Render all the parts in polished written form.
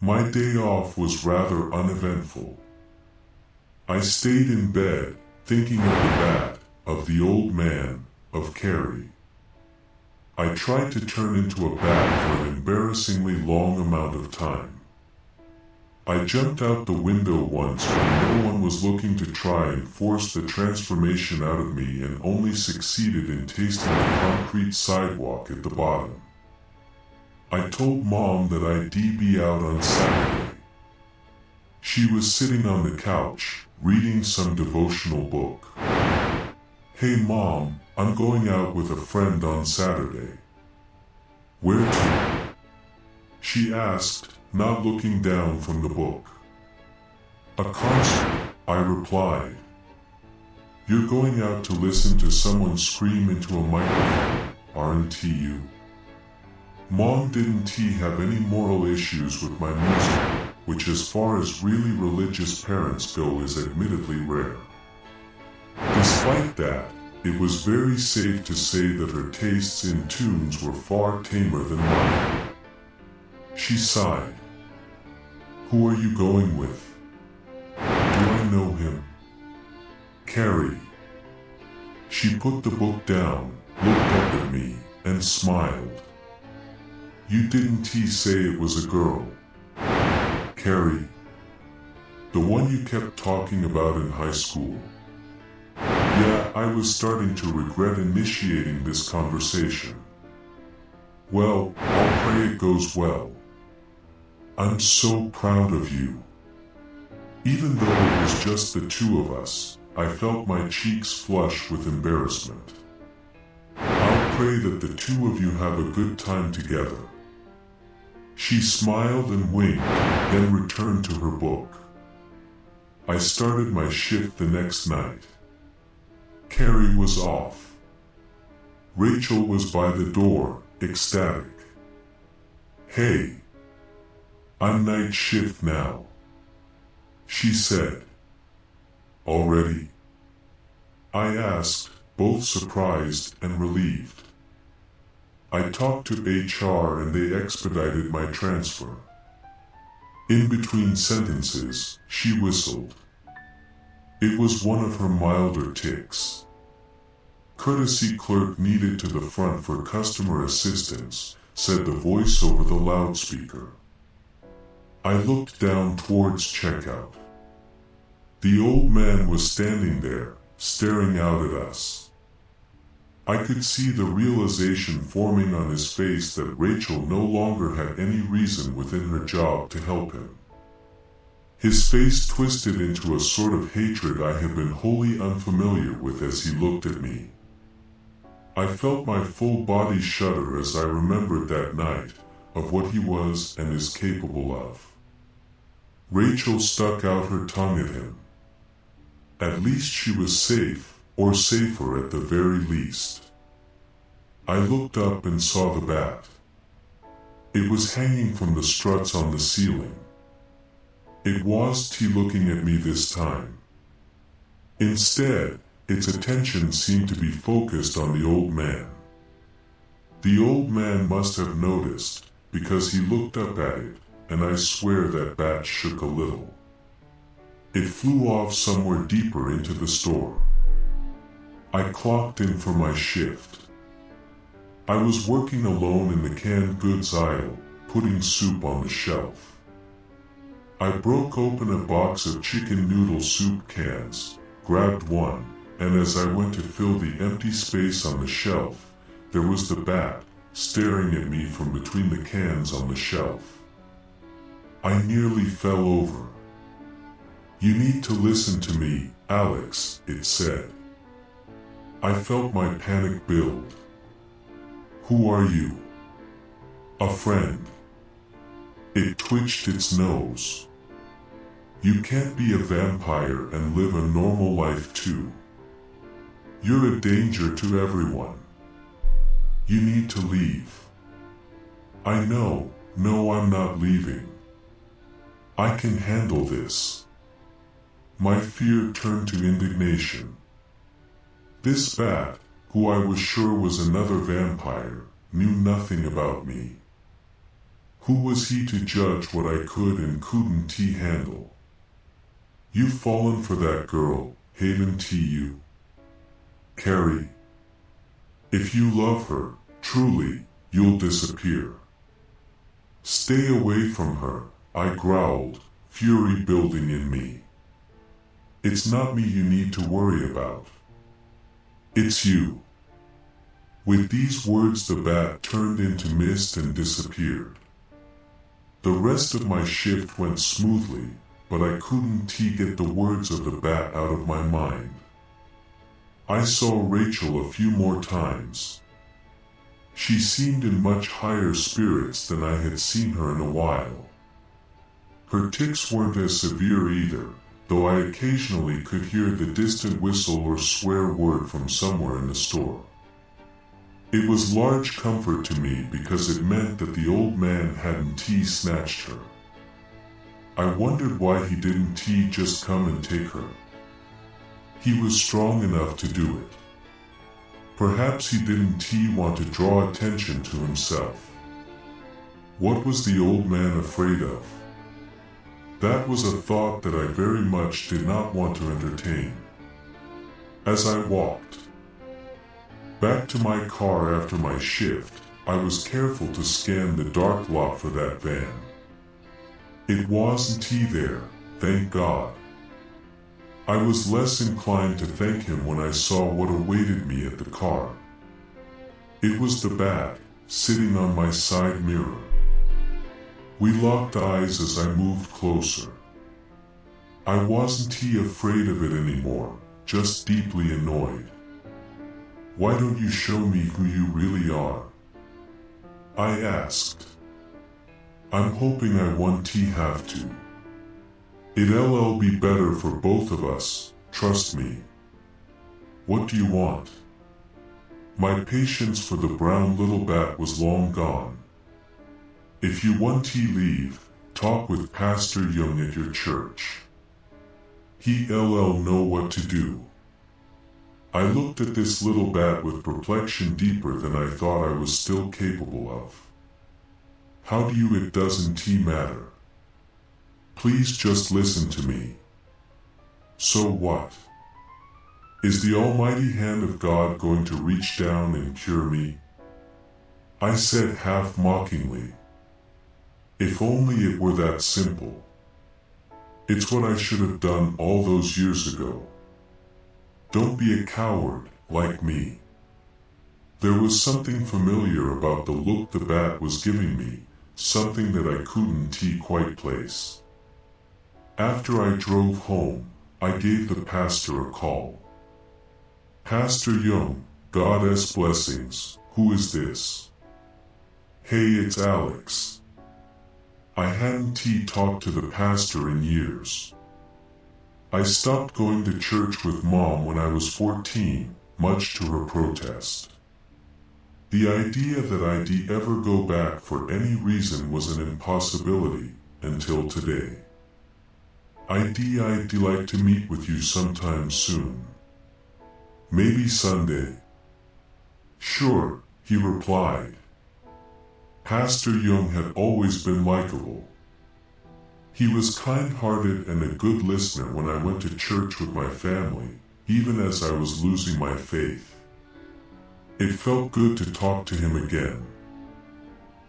My day off was rather uneventful. I stayed in bed, thinking of the bat, of the old man, of Carrie. I tried to turn into a bat for an embarrassingly long amount of time. I jumped out the window once when no one was looking to try and force the transformation out of me, and only succeeded in tasting the concrete sidewalk at the bottom. I told Mom that I'd be out on Saturday. She was sitting on the couch, reading some devotional book. "Hey Mom, I'm going out with a friend on Saturday." "Where to?" she asked, not looking down from the book. "A concert," I replied. "You're going out to listen to someone scream into a microphone, aren't you?" Mom didn't have any moral issues with my music, which as far as really religious parents go is admittedly rare. Despite that, it was very safe to say that her tastes in tunes were far tamer than mine. She sighed. "Who are you going with?" "Do I know him?" "Carrie." She put the book down, looked up at me, and smiled. "You didn't say it was a girl?" "Carrie? The one you kept talking about in high school?" Yeah, I was starting to regret initiating this conversation. "Well, I'll pray it goes well. I'm so proud of you." Even though it was just the two of us, I felt my cheeks flush with embarrassment. "I'll pray that the two of you have a good time together." She smiled and winked, then returned to her book. I started my shift the next night. Carrie was off. Rachel was by the door, ecstatic. "Hey, I'm night shift now," she said. "Already?" I asked, both surprised and relieved. I talked to HR and they expedited my transfer. In between sentences, she whistled. It was one of her milder tics. "Courtesy clerk needed to the front for customer assistance," said the voice over the loudspeaker. I looked down towards checkout. The old man was standing there, staring out at us. I could see the realization forming on his face that Rachel no longer had any reason within her job to help him. His face twisted into a sort of hatred I had been wholly unfamiliar with as he looked at me. I felt my full body shudder as I remembered that night, of what he was and is capable of. Rachel stuck out her tongue at him. At least she was safe, or safer at the very least. I looked up and saw the bat. It was hanging from the struts on the ceiling. It wasn't looking at me this time. Instead, its attention seemed to be focused on the old man. The old man must have noticed, because he looked up at it, and I swear that bat shook a little. It flew off somewhere deeper into the store. I clocked in for my shift. I was working alone in the canned goods aisle, putting soup on the shelf. I broke open a box of chicken noodle soup cans, grabbed one, and as I went to fill the empty space on the shelf, there was the bat, staring at me from between the cans on the shelf. I nearly fell over. "You need to listen to me, Alex," it said. I felt my panic build. "Who are you?" "A friend." It twitched its nose. "You can't be a vampire and live a normal life too. You're a danger to everyone. You need to leave." "I know, no, I'm not leaving. I can handle this." My fear turned to indignation. This bat, who I was sure was another vampire, knew nothing about me. Who was he to judge what I could and couldn't handle? You've fallen for that girl, haven't you, Carrie? If you love her, truly, you'll disappear. Stay away from her, I growled, fury building in me. It's not me you need to worry about. It's you. With these words the bat turned into mist and disappeared. The rest of my shift went smoothly, but I couldn't get the words of the bat out of my mind. I saw Rachel a few more times. She seemed in much higher spirits than I had seen her in a while. Her tics weren't as severe either, though I occasionally could hear the distant whistle or swear word from somewhere in the store. It was large comfort to me because it meant that the old man hadn't snatched her. I wondered why he didn't just come and take her. He was strong enough to do it. Perhaps he didn't want to draw attention to himself. What was the old man afraid of? That was a thought that I very much did not want to entertain. As I walked back to my car after my shift, I was careful to scan the dark lot for that van. It wasn't there, thank God. I was less inclined to thank him when I saw what awaited me at the car. It was the bat, sitting on my side mirror. We locked eyes as I moved closer. I wasn't afraid of it anymore, just deeply annoyed. Why don't you show me who you really are? I asked. I'm hoping I won't have to. It'll be better for both of us, trust me. What do you want? My patience for the brown little bat was long gone. If you want to leave, talk with Pastor Young at your church. He'll know what to do. I looked at this little bat with perplexion deeper than I thought I was still capable of. How do you? It doesn't matter. Please just listen to me. So what? Is the almighty hand of God going to reach down and cure me? I said half mockingly. If only it were that simple. It's what I should have done all those years ago. Don't be a coward, like me. There was something familiar about the look the bat was giving me, something that I couldn't quite place. After I drove home, I gave the pastor a call. Pastor Young, God's blessings, who is this? Hey, it's Alex. I hadn't talked to the pastor in years. I stopped going to church with Mom when I was 14, much to her protest. The idea that I'd ever go back for any reason was an impossibility, until today. I'd like to meet with you sometime soon. Maybe Sunday. Sure, he replied. Pastor Young had always been likable. He was kind-hearted and a good listener when I went to church with my family, even as I was losing my faith. It felt good to talk to him again.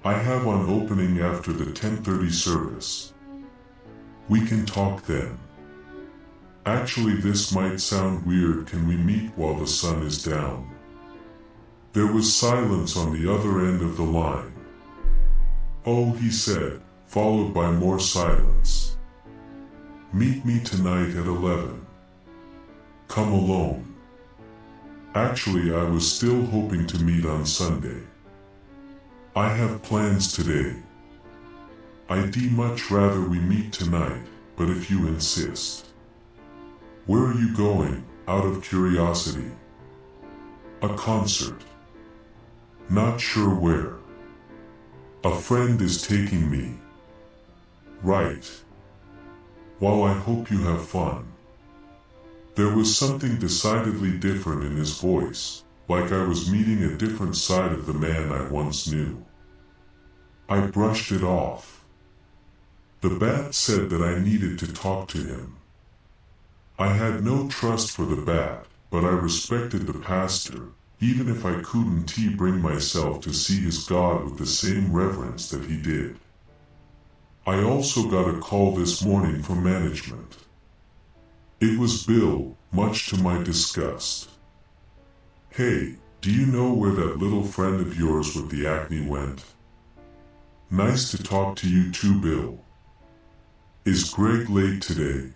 I have on opening after the 10:30 service. We can talk then. Actually, this might sound weird. Can we meet while the sun is down? There was silence on the other end of the line. Oh, he said, followed by more silence. Meet me tonight at 11. Come alone. Actually, I was still hoping to meet on Sunday. I have plans today. I'd much rather we meet tonight, but if you insist. Where are you going, out of curiosity? A concert. Not sure where. A friend is taking me. Right. Well, I hope you have fun. There was something decidedly different in his voice, like I was meeting a different side of the man I once knew. I brushed it off. The bat said that I needed to talk to him. I had no trust for the bat, but I respected the pastor, even if I couldn't bring myself to see his God with the same reverence that he did. I also got a call this morning from management. It was Bill, much to my disgust. "Hey, do you know where that little friend of yours with the acne went? Nice to talk to you too, Bill. Is Greg late today?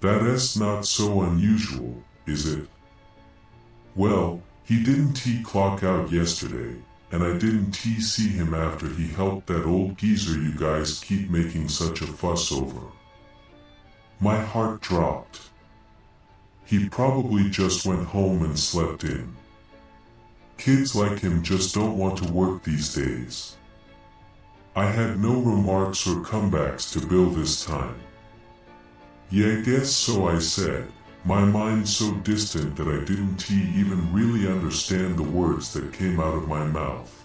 That's not so unusual, is it? Well, he didn't clock out yesterday, and I didn't see him after he helped that old geezer you guys keep making such a fuss over." My heart dropped. He probably just went home and slept in. Kids like him just don't want to work these days. I had no remarks or comebacks to Bill this time. "Yeah, I guess so," I said, my mind so distant that I didn't even really understand the words that came out of my mouth.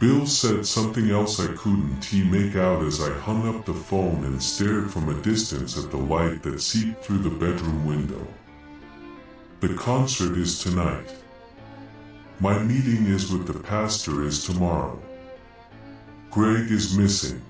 Bill said something else I couldn't make out as I hung up the phone and stared from a distance at the light that seeped through the bedroom window. "The concert is tonight. My meeting is with the pastor is tomorrow. Greg is missing."